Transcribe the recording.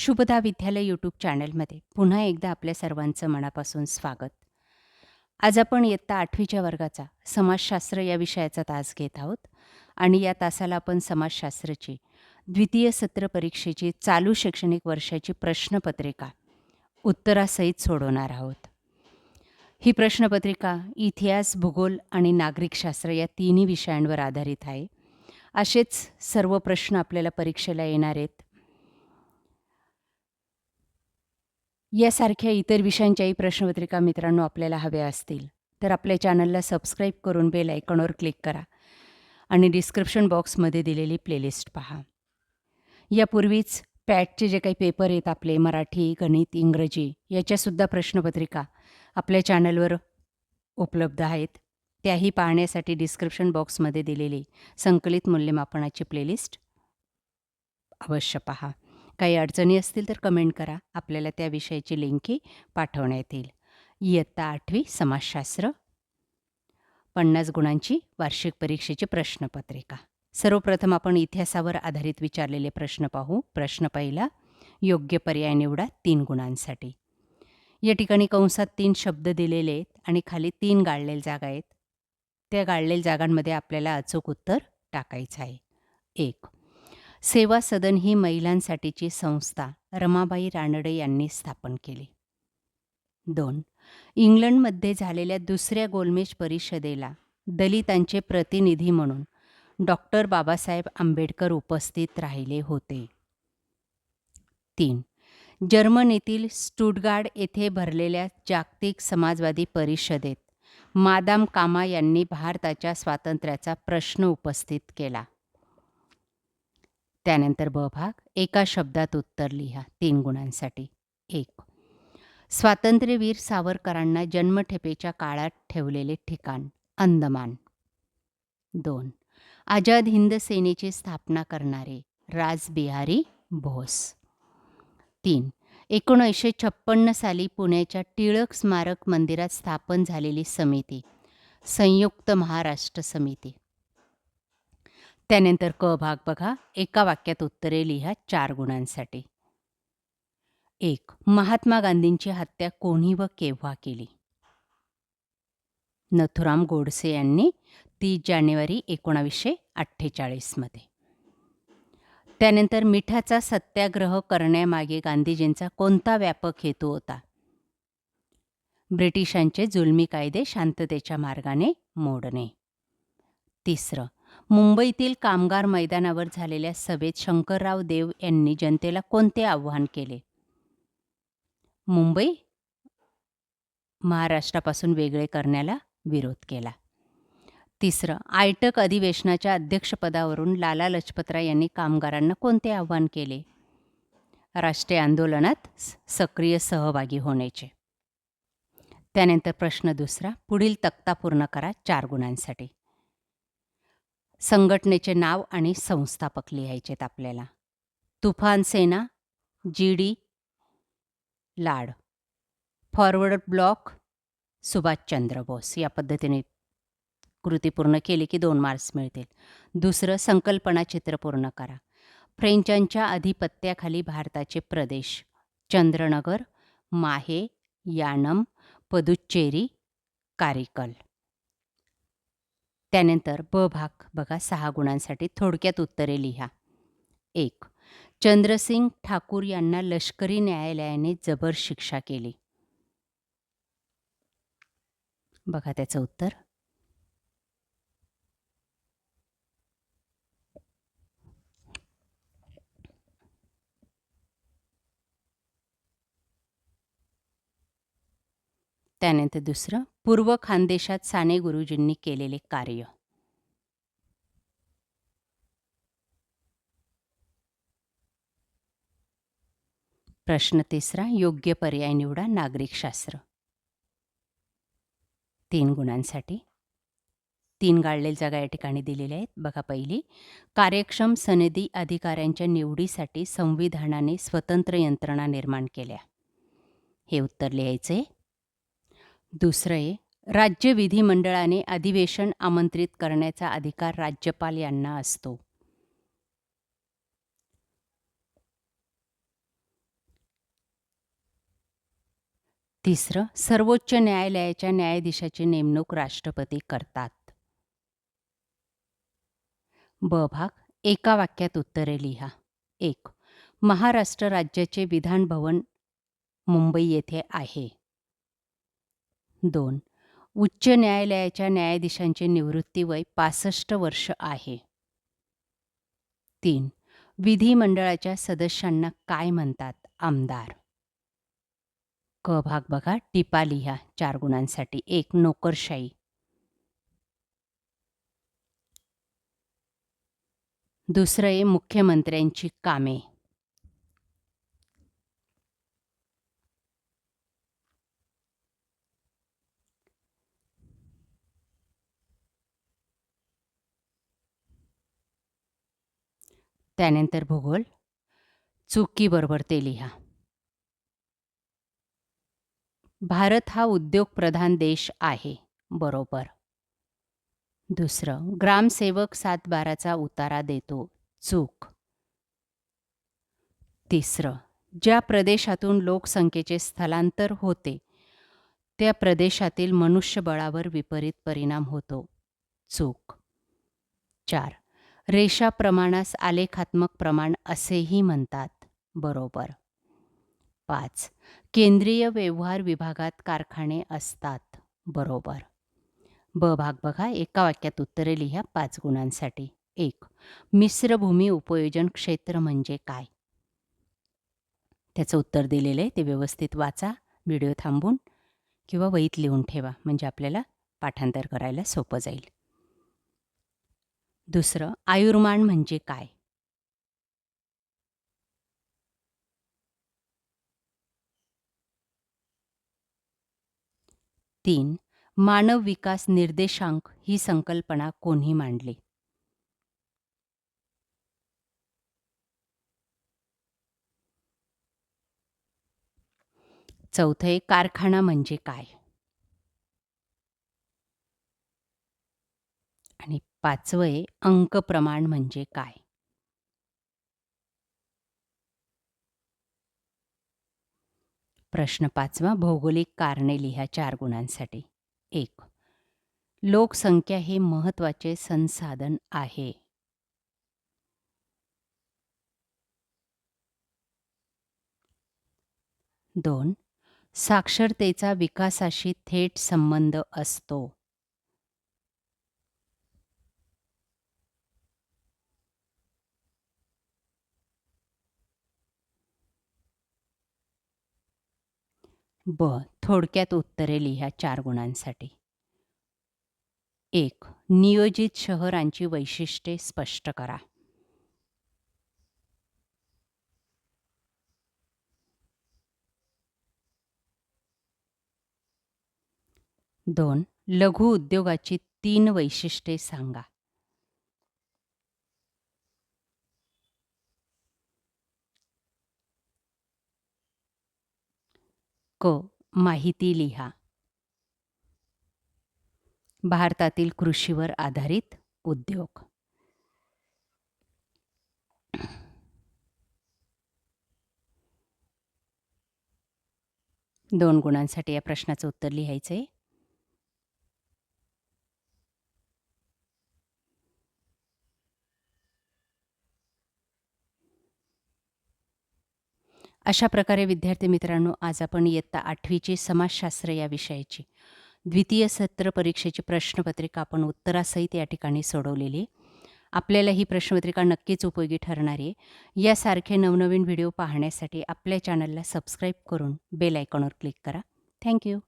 शुभदा विद्यालय यूट्यूब चॅनलमध्ये पुन्हा एकदा आपल्या सर्वांचं मनापासून स्वागत. आज आपण इयत्ता 8वीच्या वर्गाचा समाजशास्त्र या विषयाचा तास घेत आहोत आणि या तासाला आपण समाजशास्त्राची द्वितीय सत्र परीक्षेची चालू शैक्षणिक वर्षाची प्रश्नपत्रिका उत्तरासहित सोडवणार आहोत. ही प्रश्नपत्रिका इतिहास, भूगोल आणि नागरिकशास्त्र या तिन्ही विषयांवर आधारित आहे. असेच सर्व प्रश्न आपल्याला परीक्षेला येणार आहेत. यासारख्या इतर विषयांच्याही प्रश्नपत्रिका मित्रांनो आपल्याला हव्या असतील तर आपल्या चॅनलला सबस्क्राईब करून बेल आयकॉनवर क्लिक करा आणि डिस्क्रिप्शन बॉक्समध्ये दिलेली प्लेलिस्ट पहा. यापूर्वीच पॅटचे जे काही पेपर आहेत आपले मराठी, गणित, इंग्रजी याच्यासुद्धा प्रश्नपत्रिका आपल्या चॅनलवर उपलब्ध आहेत. त्याही पाहण्यासाठी डिस्क्रिप्शन बॉक्समध्ये दिलेली संकलित मूल्यमापनाची प्लेलिस्ट अवश्य पहा. काही अडचणी असतील तर कमेंट करा, आपल्याला त्या विषयाची लिंकही पाठवण्यात येईल. इयत्ता 8वी समाजशास्त्र 50 गुणांची वार्षिक परीक्षेची प्रश्नपत्रिका. सर्वप्रथम आपण इतिहासावर आधारित विचारलेले प्रश्न पाहू. प्रश्न पहिला, योग्य पर्याय निवडा 3 गुणांसाठी. या ठिकाणी कंसात 3 शब्द दिलेले आहेत आणि खाली 3 गाळलेल्या जागा आहेत. त्या गाळलेल्या जागांमध्ये आपल्याला अचूक उत्तर टाकायचं आहे. 1. सेवा सदन ही महिलांसाठीची संस्था रमाबाई रानडे यांनी स्थापन केली. 2. इंग्लंडमध्ये झालेल्या दुसऱ्या गोलमेज परिषदेला दलितांचे प्रतिनिधी म्हणून डॉक्टर बाबासाहेब आंबेडकर उपस्थित राहिले होते. 3. जर्मनीतील स्टुटगार्ड येथे भरलेल्या जागतिक समाजवादी परिषदेत मादाम कामा यांनी भारताच्या स्वातंत्र्याचा प्रश्न उपस्थित केला. त्यानंतर ब भाग, एका शब्दात उत्तर लिहा 3 गुणांसाठी. 1. स्वातंत्र्यवीर सावरकरांना जन्मठेपेच्या काळात ठेवलेले ठिकाण अंदमान. 2. आझाद हिंद सेनेची स्थापना करणारे रासबिहारी बोस. 3. 1956 साली पुण्याच्या टिळक स्मारक मंदिरात स्थापन झालेली समिती संयुक्त महाराष्ट्र समिती. त्यानंतर क भाग बघा, एका वाक्यात उत्तरे लिहा 4 गुणांसाठी. 1. महात्मा गांधींची हत्या कोणी व केव्हा केली? नथुराम गोडसे यांनी 30 जानेवारी 1948 मध्ये. त्यानंतर मिठाचा सत्याग्रह करण्यामागे गांधीजींचा कोणता व्यापक हेतू होता? ब्रिटिशांचे जुलमी कायदे शांततेच्या मार्गाने मोडणे. 3. मुंबईतील कामगार मैदानावर झालेल्या सभेत शंकरराव देव यांनी जनतेला कोणते आव्हान केले? मुंबई महाराष्ट्रापासून वेगळे करण्याला विरोध केला. 3. आयटक अधिवेशनाच्या अध्यक्षपदावरून लाला लजपतराय यांनी कामगारांना कोणते आव्हान केले? राष्ट्रीय आंदोलनात सक्रिय सहभागी होण्याचे. त्यानंतर प्रश्न दुसरा, पुढील तक्ता पूर्ण करा 4 गुणांसाठी. संघटनेचे नाव आणि संस्थापक लिहायचेत आपल्याला. Tufan Sena, GD Lad. Forward block, Subhashchandra Bose. या पद्धतीने कृती पूर्ण केली की 2 मार्क्स मिळतील. दुसरं, संकल्पना चित्र पूर्ण करा. फ्रेंचांच्या अधिपत्याखाली भारताचे प्रदेश चंद्रनगर, माहे, यानम, पदुच्चेरी, कारिकल. त्यानंतर ब भाग बघा 6 गुणांसाठी. थोडक्यात उत्तरे लिहा. 1. चंद्रसिंग ठाकूर यांना लष्करी न्यायालयाने जबर शिक्षा केली. बघा त्याचं उत्तर. त्यानंतर दुसरं, पूर्व खानदेशात साने गुरुजींनी केलेले कार्य. प्रश्न तिसरा, योग्य पर्याय निवडा नागरिकशास्त्र 3 गुणांसाठी. 3 गाळलेल्या जागा या ठिकाणी दिलेल्या आहेत. बघा पहिली, कार्यक्षम सनदी अधिकाऱ्यांच्या निवडीसाठी संविधानाने स्वतंत्र यंत्रणा निर्माण केल्या. हे उत्तर लिहायचे. दुसरं आहे, राज्य विधिमंडळाने अधिवेशन आमंत्रित करण्याचा अधिकार राज्यपाल यांना असतो. तिसरं, सर्वोच्च न्यायालयाच्या न्यायाधीशाची नेमणूक राष्ट्रपती करतात. ब भाग, एका वाक्यात उत्तरे लिहा. 1. महाराष्ट्र राज्याचे विधान भवन मुंबई येथे आहे. 2. उच्च न्यायालयाच्या न्यायाधीशांचे निवृत्ती वय 65 वर्ष आहे. 3. विधिमंडळाच्या सदस्यांना काय म्हणतात? आमदार. क भाग बघा, टिपा लिहा 4 गुणांसाठी. 1. नोकरशाही. दुसरं आहे मुख्यमंत्र्यांची कामे. त्यानंतर भूगोल. चुकीबरोबर ते लिहा. भारत हा उद्योगप्रधान देश आहे. बरोबर. दुसरं, ग्रामसेवक 7/12चा उतारा देतो. चूक. तिसरं, ज्या प्रदेशातून लोकसंख्येचे स्थलांतर होते त्या प्रदेशातील मनुष्यबळावर विपरीत परिणाम होतो. चूक. 4. रेषा प्रमाणास आलेखात्मक प्रमाण असेही म्हणतात. बरोबर. 5. केंद्रीय व्यवहार विभागात कारखाने असतात. बरोबर. ब भाग बघा, एका वाक्यात उत्तरे लिहा 5 गुणांसाठी. 1. मिश्रभूमी उपयोजन क्षेत्र म्हणजे काय? त्याचं उत्तर दिलेलं आहे, ते व्यवस्थित वाचा व्हिडिओ थांबून किंवा वहीत लिहून ठेवा, म्हणजे आपल्याला पाठांतर करायला सोपं जाईल. दुसरं, आयुर्मान म्हणजे काय? 3. मानव विकास निर्देशांक ही संकल्पना कोणी मांडली? चौथं आहे, कारखाना म्हणजे काय? आणि 5वं आहे, अंक प्रमाण म्हणजे काय? प्रश्न 5वा, भौगोलिक कारणे लिहा 4 गुणांसाठी. 1. लोकसंख्या हे महत्त्वाचे संसाधन आहे. 2. साक्षरतेचा विकासाशी थेट संबंध असतो. 2. थोडक्यात उत्तरे लिहा 4 गुणांसाठी. 1. नियोजित शहरांची वैशिष्ट्ये स्पष्ट करा. 2. लघु उद्योगाची 3 वैशिष्ट्ये सांगा. क. माहिती लिहा. भारतातील कृषीवर आधारित उद्योग. 2 गुणांसाठी या प्रश्नाचं उत्तर लिहायचं आहे. अशा प्रकारे विद्यार्थी मित्रांनो, आज आपण इयत्ता 8वीची समाजशास्त्र या विषयाची द्वितीय सत्र परीक्षेची प्रश्नपत्रिका आपण उत्तरासहित या ठिकाणी सोडवलेली आहे. आपल्याला ही प्रश्नपत्रिका नक्कीच उपयोगी ठरणार आहे. यासारखे नवनवीन व्हिडिओ पाहण्यासाठी आपल्या चॅनलला सबस्क्राईब करून बेल आयकॉनवर क्लिक करा. थँक्यू.